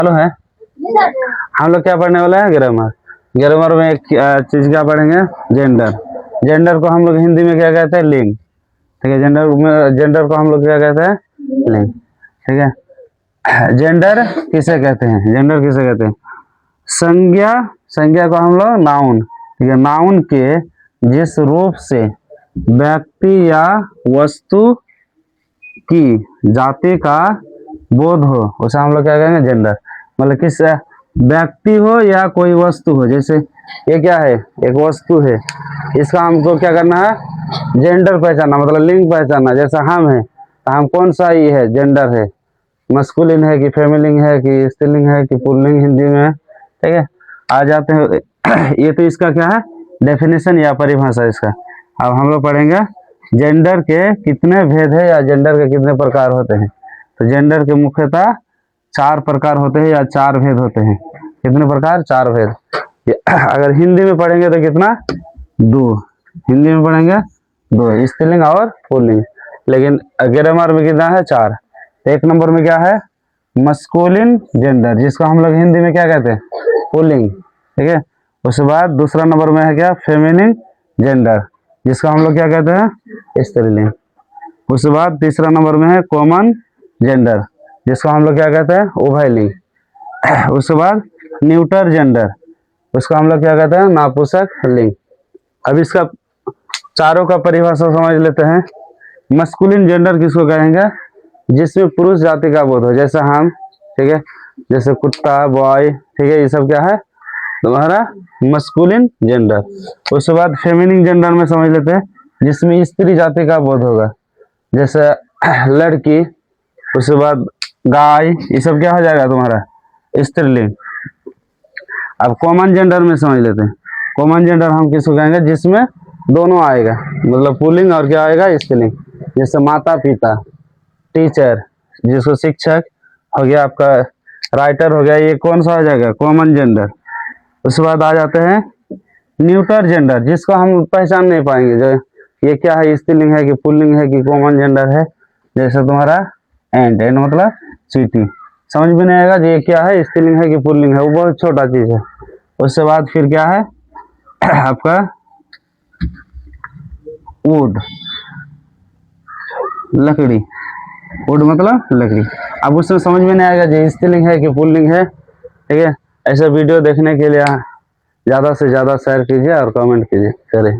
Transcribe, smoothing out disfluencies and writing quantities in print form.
चालू है। हम लोग क्या पढ़ने वाले हैं? ग्रामर। ग्रामर में एक चीज क्या पढ़ेंगे? जेंडर। जेंडर को हम लोग हिंदी में क्या कहते हैं? लिंग। ठीक है, जेंडर को हम लोग क्या कहते हैं? लिंग। ठीक है, जेंडर किसे कहते हैं? जेंडर किसे कहते हैं? संज्ञा। संज्ञा को हम लोग नाउन। ठीक है, नाउन के जिस रूप से व्यक्ति या वस्तु की जाति का बोध हो उसे हम लोग क्या कहेंगे? जेंडर। मतलब किस व्यक्ति हो या कोई वस्तु हो, जैसे ये क्या है? एक वस्तु है, इसका हमको क्या करना है? जेंडर पहचानना, मतलब लिंग पहचानना। जैसा हम है तो हम कौन सा ये है? जेंडर है, मस्कुलिन है कि फेमिनिन है कि स्त्रीलिंग है कि पुल्लिंग हिंदी में है। ठीक है, आ जाते हैं ये तो इसका क्या है? डेफिनेशन या परिभाषा इसका। अब हम लोग पढ़ेंगे जेंडर के कितने भेद है या जेंडर के कितने प्रकार होते हैं। तो जेंडर के मुख्यतः 4 प्रकार होते हैं या 4 भेद होते हैं। कितने प्रकार? 4 भेद। अगर हिंदी में पढ़ेंगे तो कितना? 2। हिंदी में पढ़ेंगे 2, स्त्रीलिंग और पुल्लिंग। लेकिन ग्रामर में कितना है? 4। एक नंबर में क्या है? मस्कुलिन जेंडर, जिसको हम लोग हिंदी में क्या कहते हैं? पुल्लिंग। ठीक है, उसके बाद दूसरा नंबर में है क्या? फेमिनिन जेंडर, जिसको हम लोग क्या कहते हैं? स्त्रीलिंग। उसके बाद तीसरा नंबर में है कॉमन जेंडर, जिसको हम लोग क्या कहते हैं? उभयलिंग। उसके बाद न्यूटर जेंडर, उसको हम लोग क्या कहते हैं? नापुंसक लिंग। अब इसका चारों का परिभाषा समझ लेते हैं। मस्कुलिन जेंडर किसको कहेंगे? जिसमें पुरुष जाति का बोध हो, जैसा हम। ठीक है, जैसे कुत्ता, बॉय। ठीक है, ये सब क्या है? तुम्हारा मस्कुलिन जेंडर। उसके बाद फेमिनिन जेंडर में समझ लेते हैं, जिसमें स्त्री जाति का बोध होगा, जैसे लड़की। उसके बाद गाय, ये सब क्या हो जाएगा? तुम्हारा स्त्रीलिंग। अब कॉमन जेंडर में समझ लेते हैं। कॉमन जेंडर हम किसको कहेंगे? जिसमें दोनों आएगा, मतलब पुल्लिंग और क्या आएगा? स्त्रीलिंग। जैसे माता पिता, टीचर, जिसको शिक्षक हो गया, आपका राइटर हो गया, ये कौन सा हो जाएगा? Common gender. उसके बाद आ जाते हैं न्यूटर जेंडर, जिसको हम पहचान नहीं पाएंगे, जो ये क्या है? स्त्रीलिंग है कि पुल्लिंग है कि कॉमन जेंडर है। जैसे तुम्हारा एंड। एंड मतलब चींटी। समझ में नहीं आएगा ये क्या है? स्त्रीलिंग है कि पुल्लिंग है, वो बहुत छोटा चीज है। उसके बाद फिर क्या है? आपका वुड, लकड़ी। वुड मतलब लकड़ी। अब उसमें समझ में नहीं आएगा ये स्त्रीलिंग है कि पुल्लिंग है। ठीक है, ऐसे वीडियो देखने के लिए ज़्यादा से ज़्यादा शेयर कीजिए और कमेंट कीजिए करें।